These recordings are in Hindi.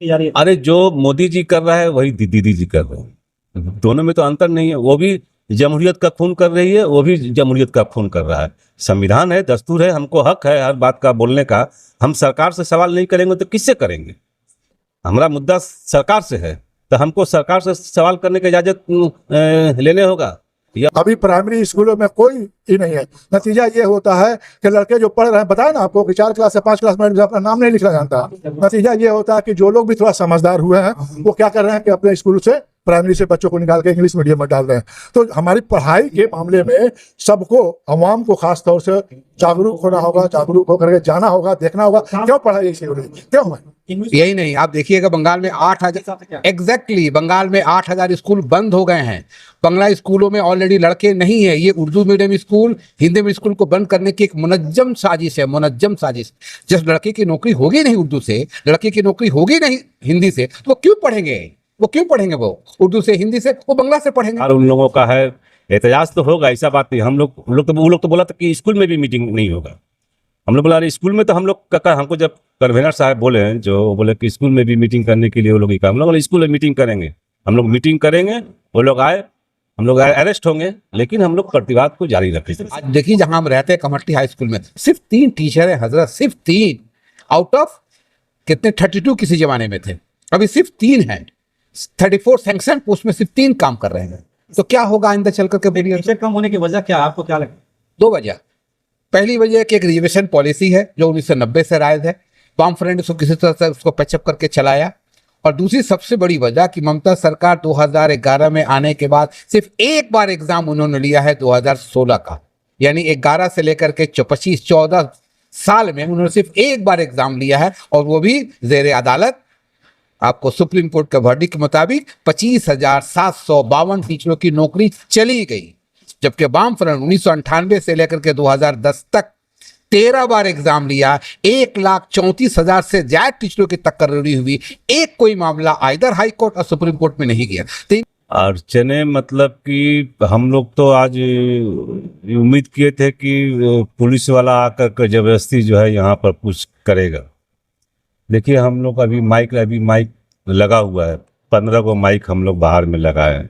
अरे जो मोदी जी कर रहा है वही दीदी जी कर रहे हैं, दोनों में तो अंतर नहीं है। वो भी जमहूरियत का खून कर रही है, वो भी जमहूरियत का खून कर रहा है। संविधान है, दस्तूर है, हमको हक है हर बात का बोलने का। हम सरकार से सवाल नहीं करेंगे तो किससे करेंगे? हमारा मुद्दा सरकार से है, तो हमको सरकार से सवाल करने की इजाजत लेने होगा। अभी प्राइमरी स्कूलों में कोई ही नहीं है। नतीजा ये होता है कि लड़के जो पढ़ रहे हैं, बताया ना आपको कि 4 क्लास से 5 क्लास में अपना नाम नहीं लिखना जानता। नतीजा ये होता है कि जो लोग भी थोड़ा समझदार हुए हैं वो क्या कर रहे हैं कि अपने स्कूल से प्राइमरी से बच्चों को निकाल के इंग्लिश मीडियम में डाल रहे हैं। तो हमारी पढ़ाई के मामले में सबको, अवाम को खास तौर से जागरूक होना होगा, जागरूक होकर के जाना होगा, देखना होगा क्यों पढ़ाई ऐसी हो रही है, क्यों है। यही नहीं, आप देखिएगा बंगाल में 8,000 एग्जैक्टली बंगाल में 8,000 स्कूल बंद हो गए हैं। बंगला स्कूलों में ऑलरेडी लड़के नहीं है। ये Urdu medium school, Hindi medium school को बंद करने की एक मुनज्जम साजिश है, मुनज्जम साजिश। जिस लड़के की नौकरी होगी नहीं उर्दू से, लड़के की नौकरी होगी नहीं हिंदी से, तो वो क्यों पढ़ेंगे? वो उर्दू से, हिंदी से, वो बंगला से पढ़ेंगे। और उन लोगों का है एहतजाज तो होगा, ऐसा बात नहीं। वो लोग तो बोला था कि स्कूल में भी मीटिंग नहीं होगा। हम लोग बोला स्कूल में तो हम लोग हमको जब कन्वेनर साहब बोले हैं, जो बोले कि स्कूल में भी मीटिंग करने के लिए वो लोग ही काम, हम लोग स्कूल में मीटिंग करेंगे, हम लोग मीटिंग करेंगे, वो लोग आए, हम लोग अरेस्ट होंगे, लेकिन हम लोग प्रतिवाद को जारी रखेंगे। आज देखिए जहां हम रहते हैं कमट्टी हाई स्कूल में सिर्फ 3 टीचर हैं हजरत, सिर्फ 3 आउट ऑफ कितने 32 किसी जमाने में थे, अभी सिर्फ 3 हैं। 34 सैंक्शन पोस्ट में सिर्फ 3 काम कर रहे हैं। तो क्या होगा आइंदा चल करके? टीचर कम होने की वजह क्या, आपको क्या लगता है? 2 वजह। पहली वजह कि एक रिजर्वेशन पॉलिसी है जो 1990 से राइज है, वाम फ्रंट उसको किसी तरह से उसको पैचअप करके चलाया। और दूसरी सबसे बड़ी वजह कि ममता सरकार 2011 में आने के बाद सिर्फ एक बार एग्जाम उन्होंने लिया है 2016 का, यानी 11 से लेकर के 25-14 साल में उन्होंने सिर्फ एक बार एग्जाम लिया है, और वो भी जेर अदालत। आपको सुप्रीम कोर्ट के वर्डिक्ट के मुताबिक 25,752 टीचरों की नौकरी चली गई, जबकि वाम फ्रंट 1998 से लेकर के 2010 तक 13 बार एग्जाम लिया, 1,34,000 से ज्यादा टीचरों की तकर्री हुई, एक कोई मामला आइदर हाई कोर्ट और सुप्रीम कोर्ट में नहीं गया। अड़चने मतलब कि हम लोग तो आज उम्मीद किए थे कि पुलिस वाला आकर के जबरदस्ती जो है यहाँ पर कुछ करेगा। देखिए हम लोग अभी माइक लगा हुआ है, 15 को माइक हम लोग बाहर में लगाए हैं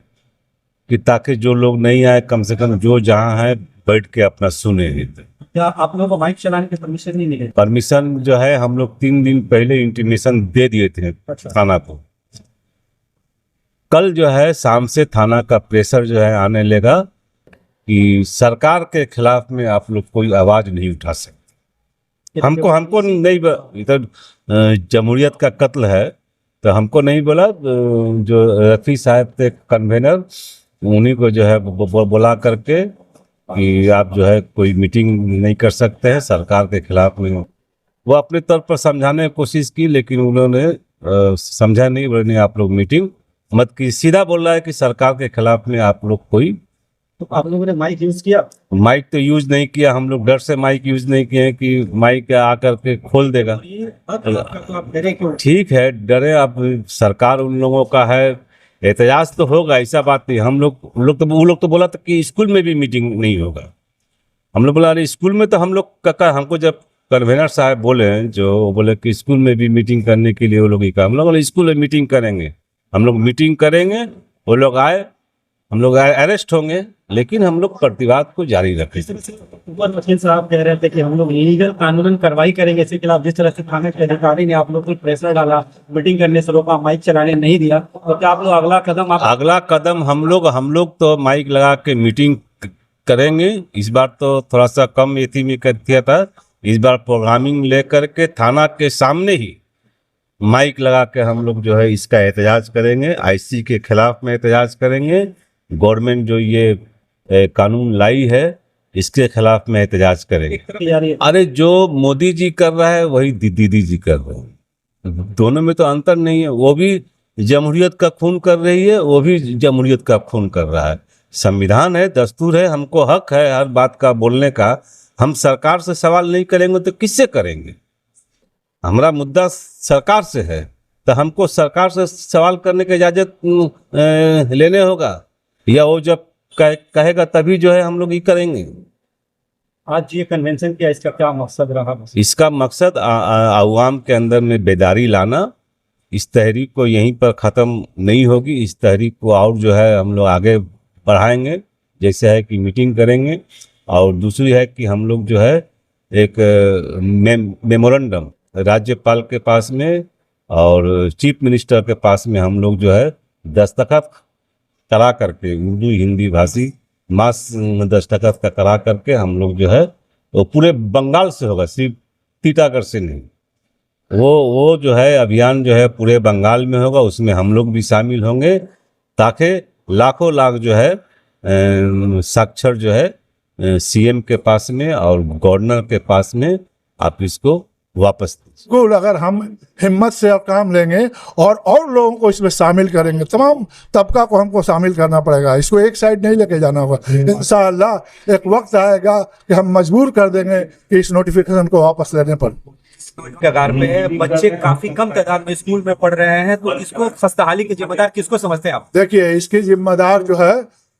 कि ताकि जो लोग नहीं आए कम से कम जो जहाँ है बैठ के अपना सुने। क्या आप लोगों को माइक चलाने की परमिशन नहीं मिली? परमिशन जो है हम लोग 3 दिन पहले इंटीमेशन दे दिए थे थाना को। कल जो है शाम से थाना का प्रेशर जो है आने लगा कि सरकार के खिलाफ में आप लोग कोई आवाज नहीं उठा सकते। हमको नहीं, इधर जमहूरियत का कत्ल है तो हमको नहीं बोला। जो रफी साहब थे कन्वेनर, उन्हीं को जो है बुला करके कि आप जो है कोई मीटिंग नहीं कर सकते हैं सरकार के खिलाफ में। वो अपने तौर पर समझाने की कोशिश की, लेकिन उन्होंने समझा नहीं। बोले आप लोग मीटिंग मत की, सीधा बोल रहा है कि सरकार के खिलाफ में आप लोग कोई। तो आप लोगों ने माइक यूज किया? माइक तो यूज नहीं किया, हम लोग डर से माइक यूज नहीं किए कि माइक आकर के खोल देगा। तो आप डरे क्यों? ठीक है, डरे, अब सरकार उन लोगों का है, एहतजाज तो होगा, ऐसा बात नहीं। वो लोग तो बोला था कि स्कूल में भी मीटिंग नहीं होगा। हम लोग बोला अरे स्कूल में तो हम लोग हमको जब कन्वेनर साहब बोले, जो बोले कि स्कूल में भी मीटिंग करने के लिए वो लोग ही काम, हम लोग स्कूल में मीटिंग करेंगे, हम लोग मीटिंग करेंगे, वो लोग आए, हम लोग अरेस्ट होंगे, लेकिन हम लोग प्रतिवाद को जारी रखेंगे। ऊपर वकील साहब कह रहे थे कि हम लोग लीगल कानूनन कार्रवाई करेंगे इसके खिलाफ। जिस तरह से थाने के अधिकारी ने आप लोग को प्रेशर डाला, मीटिंग करने से रोका, माइक चलाने नहीं दिया, तो क्या आप लोग अगला कदम हम लोग तो माइक लगा के मीटिंग करेंगे। इस बार तो थोड़ा सा कम एथी में किया था, इस बार प्रोग्रामिंग लेकर के थाना के सामने ही माइक लगा के हम लोग जो है इसका एहतजाज करेंगे, आईसी के खिलाफ में एहतजाज करेंगे। गवर्नमेंट जो ये कानून लाई है इसके खिलाफ में एहतजाज करेंगे। अरे जो मोदी जी कर रहा है वही दीदी जी कर रहे हैं, दोनों में तो अंतर नहीं है। वो भी जमहूरियत का खून कर रही है, वो भी जमहूरियत का खून कर रहा है। संविधान है, दस्तूर है, हमको हक है हर बात का बोलने का। हम सरकार से सवाल नहीं करेंगे तो किससे करेंगे? हमारा मुद्दा सरकार से है, तो हमको सरकार से सवाल करने की इजाजत लेने होगा, या वो जब कहेगा तभी जो है हम लोग ये करेंगे। आज ये कन्वेंशन किया, इसका क्या मकसद रहा? इसका मकसद आवाम के अंदर में बेदारी लाना इस तहरीक को यहीं पर ख़त्म नहीं होगी। इस तहरीक को और जो है हम लोग आगे बढ़ाएंगे, जैसे है कि मीटिंग करेंगे। और दूसरी है कि हम लोग जो है एक मेमोरेंडम राज्यपाल के पास में और चीफ मिनिस्टर के पास में हम लोग जो है दस्तखत करा करके, उर्दू हिंदी भाषी मास दस्तखत का करा करके हम लोग जो है वो पूरे बंगाल से होगा, सिर्फ टीटागढ़ से नहीं। वो जो है अभियान जो है पूरे बंगाल में होगा, उसमें हम लोग भी शामिल होंगे ताकि लाखों लाख जो है साक्षर जो है सीएम के पास में और गवर्नर के पास में आप इसको वापस दीजिए। स्कूल अगर हम हिम्मत से अब काम लेंगे और लोगों को इसमें शामिल करेंगे, तमाम तबका को हमको शामिल करना पड़ेगा। इसको एक साइड नहीं लेके जाना होगा। इंशाअल्लाह एक वक्त आएगा कि हम मजबूर कर देंगे कि इस नोटिफिकेशन को वापस लेने पर। कगार पे है, बच्चे काफी कम तादाद में स्कूल में पढ़ रहे हैं, तो इसको खस्ताहाली के जिम्मेदार किसको समझते हैं आप? देखिए, इसकी जिम्मेदार जो है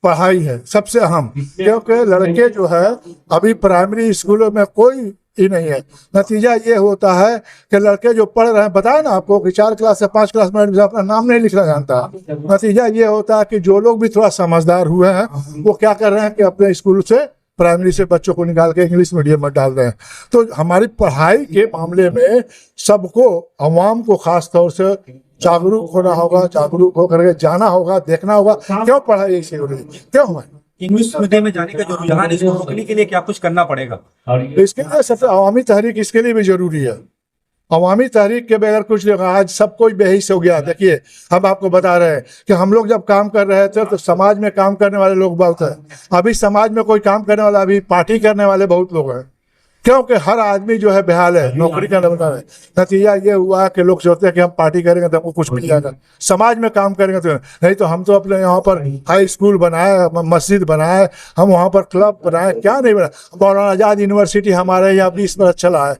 पढ़ाई है सबसे अहम, क्योंकि लड़के जो है अभी प्राइमरी स्कूलों में कोई ही नहीं है। नतीजा ये होता है कि लड़के जो पढ़ रहे हैं, बताया ना आपको कि 4 क्लास से 5 क्लास में अपना नाम नहीं लिखना जानता। नतीजा ये होता है कि जो लोग भी थोड़ा समझदार हुए हैं वो क्या कर रहे हैं कि अपने स्कूल से प्राइमरी से बच्चों को निकाल के इंग्लिश मीडियम में डाल रहे हैं। तो हमारी पढ़ाई के मामले में सबको, अवाम को खास तौर से जागरूक होना होगा, जागरूक होकर के जाना होगा, देखना होगा क्यों पढ़ाई ऐसी हो रही है, क्यों है इंग्लिश मीडियम में जाने का जो रुझान है, इसको रोकने के लिए क्या कुछ करना पड़ेगा? इसके लिए सबसे अवामी तहरीक इसके लिए भी जरूरी है। अवामी तहरीक के बगैर कुछ नहीं होगा। आज सब कोई बेहिस हो गया। देखिए, हम आपको बता रहे हैं कि हम लोग जब काम कर रहे थे तो समाज में काम करने वाले लोग बहुत हैं। अभी समाज में कोई काम करने वाला, अभी पार्टी करने वाले बहुत लोग हैं, क्योंकि हर आदमी जो है बेहाल है, नौकरी करने वाला है। नतीजा ये हुआ कि लोग सोचते हैं कि हम पार्टी करेंगे तो हमको कुछ मिल जाएगा, समाज में काम करेंगे तो नहीं। तो हम तो अपने यहाँ पर हाई स्कूल बनाए, मस्जिद बनाए, हम वहाँ पर क्लब बनाए, क्या नहीं बनाया। मौलाना आजाद यूनिवर्सिटी हमारे यहाँ 20 बरस चला है,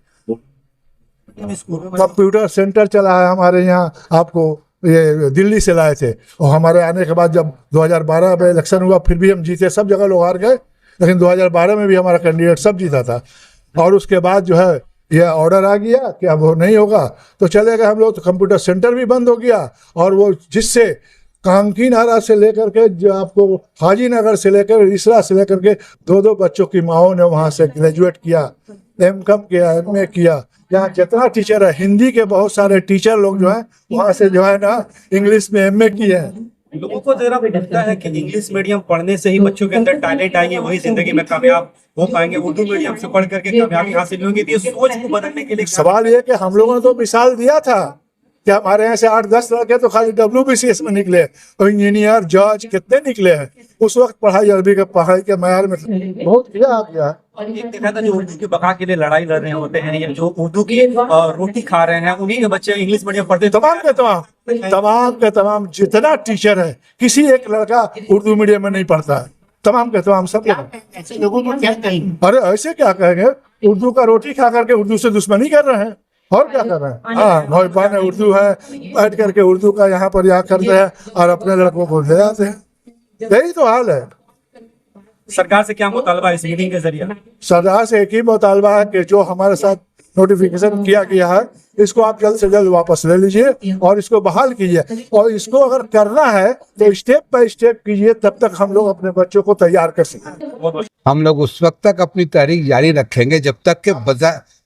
कंप्यूटर सेंटर चला है हमारे यहाँ। आपको ये दिल्ली से लाए थे और हमारे आने के बाद जब 2012 में इलेक्शन हुआ फिर भी हम जीते। सब जगह लोग हार गए, लेकिन 2012 में भी हमारा कैंडिडेट सब जीता था। और उसके बाद जो है ये ऑर्डर आ गया कि अब वो नहीं होगा तो चले गए हम लोग। तो कंप्यूटर सेंटर भी बंद हो गया और वो जिससे कांकी नारा से लेकर के जो आपको हाजी नगर से लेकर रिसरा से लेकर के 2-2 बच्चों की माओं ने वहाँ से ग्रेजुएट किया, M.Com किया, MA किया। यहाँ जितना टीचर है, हिंदी के बहुत सारे टीचर लोग जो है वहाँ से जो है ना इंग्लिश में MA किए हैं। लोगों को जरा लगता है कि इंग्लिश मीडियम पढ़ने से ही बच्चों के अंदर टैलेंट आएंगे, वही जिंदगी में कामयाब हो पाएंगे, उर्दू मीडियम से पढ़ करके कामयाबी हासिल होगी। तो ये सोच को बदलने के लिए सवाल ये कि हम लोगों ने तो मिसाल दिया था कि हमारे यहाँ से 8-10 लड़के तो खाली WBCS में निकले और इंजीनियर, जज कितने निकले हैं। उस वक्त पढ़ाई अरबी के पढ़ाई के मैार में बहुत किया आ गया। एक देखा था जो उर्दू की बका के लिए लड़ाई लड़ रहे होते हैं, या जो उर्दू की रोटी खा रहे हैं, उन्हीं के बच्चे इंग्लिश मीडियम पढ़ते हैं। तमाम के तमाम जितना टीचर है, किसी एक लड़का उर्दू मीडियम में नहीं पढ़ता है। तमाम के तमाम सब ऐसे लोगों को क्या कहेंगे? अरे ऐसे क्या कहेंगे, उर्दू का रोटी खा करके उर्दू से दुश्मनी कर रहे हैं और क्या कर रहे हैं। हाँ, नौजवान उर्दू है, बैठ करके उर्दू का यहाँ पर यहाँ करते हैं और अपने लड़कों को ले आते हैं। यही तो हाल है। सरकार से क्या मुतालबा है इस मीटिंग के जरिए? सरकार से एक ही मुतालबा है कि जो हमारे साथ नोटिफिकेशन किया गया है इसको आप जल्द से जल्द वापस ले लीजिए और इसको बहाल कीजिए। और इसको अगर करना है तो स्टेप बाय स्टेप कीजिए, तब तक हम लोग अपने बच्चों को तैयार कर सकें। हम लोग उस वक्त तक अपनी तहरीक जारी रखेंगे जब तक के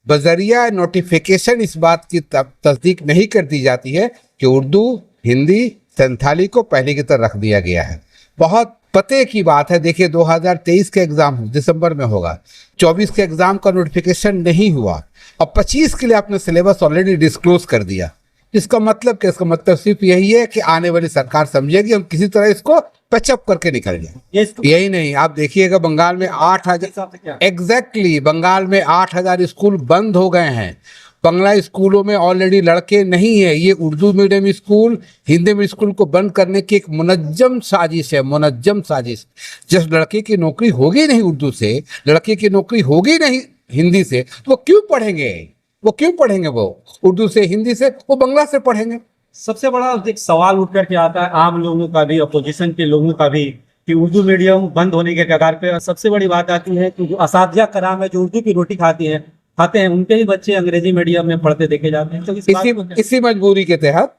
बजरिया नोटिफिकेशन इस बात की तस्दीक नहीं कर दी जाती है कि उर्दू, हिंदी, संथाली को पहले की तरह रख दिया गया है। बहुत पते की बात है। देखिए, 2023 के एग्जाम दिसंबर में होगा, 24 के एग्जाम का नोटिफिकेशन नहीं हुआ और 25 के लिए आपने सिलेबस ऑलरेडी डिस्क्लोज कर दिया। इसका मतलब क्या? इसका मतलब सिर्फ यही है कि आने वाली सरकार समझेगी हम किसी तरह इसको पैचअप करके निकल जाए। यही नहीं, आप देखिएगा बंगाल में 8,000 एग्जैक्टली बंगाल में 8,000 स्कूल बंद हो गए हैं। बंगला स्कूलों में ऑलरेडी लड़के नहीं है। ये Urdu medium school, Hindi medium school को बंद करने की एक मुनज्जम साजिश है, मुनज्जम साजिश। जिस लड़के की नौकरी होगी नहीं उर्दू से, लड़के की नौकरी होगी नहीं हिंदी से, तो वो क्यों पढ़ेंगे? वो उर्दू से, हिंदी से, वो बंगला से पढ़ेंगे। सबसे बड़ा एक सवाल उठ करके आता है आम लोगों का भी, अपोजिशन के लोगों का भी, कि उर्दू मीडियम बंद होने के कगार पे। सबसे बड़ी बात आती है कि जो असातिज़ा कराम है, जो उर्दू की रोटी खाते हैं, उनके ही बच्चे अंग्रेजी मीडियम में पढ़ते देखे जाते हैं। तो इसी मजबूरी के तहत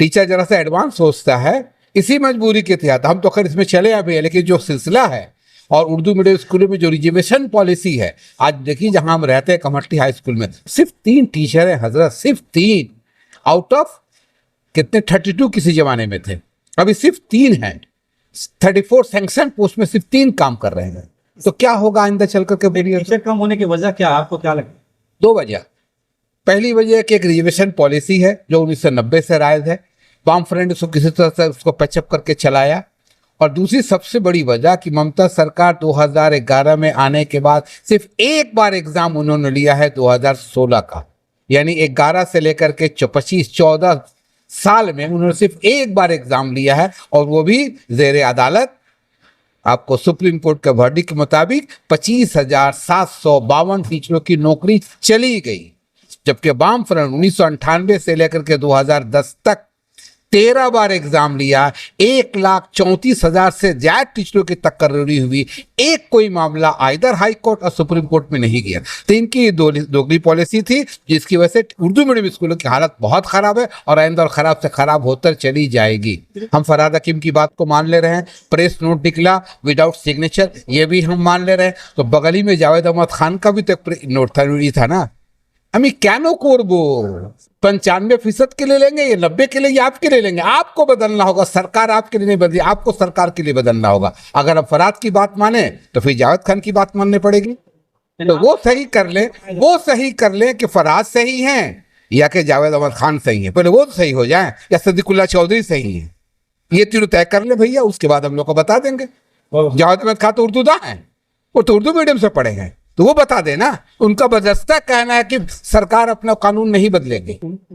टीचर जरा सा एडवांस सोचता है। इसी मजबूरी के तहत हम तो खैर इसमें चले अभी हैं, लेकिन जो सिलसिला है और उर्दू मीडियम स्कूलों में जो रिजर्वेशन पॉलिसी है, आज देखिए जहां हम रहते हैं कमट्टी हाई स्कूल में सिर्फ 3 टीचर हैं हजरत, सिर्फ 3 आउट ऑफ कितने 32 किसी जमाने में थे, अभी सिर्फ 3 हैं। 34 सैंक्शन पोस्ट में सिर्फ 3 काम कर रहे हैं। तो क्या होगा आइंदा चल करके बोलिए। टीचर कम होने की वजह क्या है, आपको क्या लगता है? 2 वजह। पहली वजह कि एक रिजर्वेशन पॉलिसी है जो 1990 से राइज है, वाम फ्रंट उसको किसी तरह से उसको पैचअप करके चलाया। और दूसरी सबसे बड़ी वजह कि ममता सरकार 2011 में आने के बाद सिर्फ एक बार एग्जाम उन्होंने लिया है 2016 का, यानी 11 से लेकर के 25-14 साल में उन्होंने सिर्फ एक बार एग्जाम लिया है, और वो भी जेर अदालत। आपको सुप्रीम कोर्ट के वर्डिक्ट के मुताबिक 25,752 टीचरों की नौकरी चली गई, जबकि वाम फ्रंट 1998 से लेकर के 2010 तक 13 बार एग्जाम लिया, 1,34,000 से ज्यादा टीचरों की तकर्री हुई, एक कोई मामला आइदर हाई कोर्ट और सुप्रीम कोर्ट में नहीं गया। तो इनकी दोगली पॉलिसी थी, जिसकी वजह से उर्दू मीडियम स्कूलों की हालत बहुत खराब है और आइंदा और खराब से खराब होकर चली जाएगी। हम फरहाद हकीम की बात को मान ले रहे हैं, प्रेस नोट निकला विदाउट सिग्नेचर, ये भी हम मान ले रहे हैं। तो बगल ही में जावेद अहमद खान का भी तो नोट था ना, हमें क्या नो कोरबो 95% के लिए लेंगे, ये 90 के लिए, ये आपके लिए लेंगे। आपको बदलना होगा, सरकार आपके लिए नहीं बदली, आपको सरकार के लिए बदलना होगा। अगर आप फरहाद की बात माने तो फिर जावेद खान की बात माननी पड़ेगी। तो वो सही कर लें कि फरहाद सही हैं या कि जावेद अहमद खान सही हैं, पहले वो तो सही हो जाए, या सदीकुल्ला चौधरी सही हैं, ये तीनों तय कर ले भैया, उसके बाद हम लोग को बता देंगे। जावेद अहमद खान तो उर्दूदा हैं, वो तो उर्दू मीडियम से पढ़े हैं, तो वो बता देना। उनका बदस्ता कहना है कि सरकार अपना कानून नहीं बदलेगी।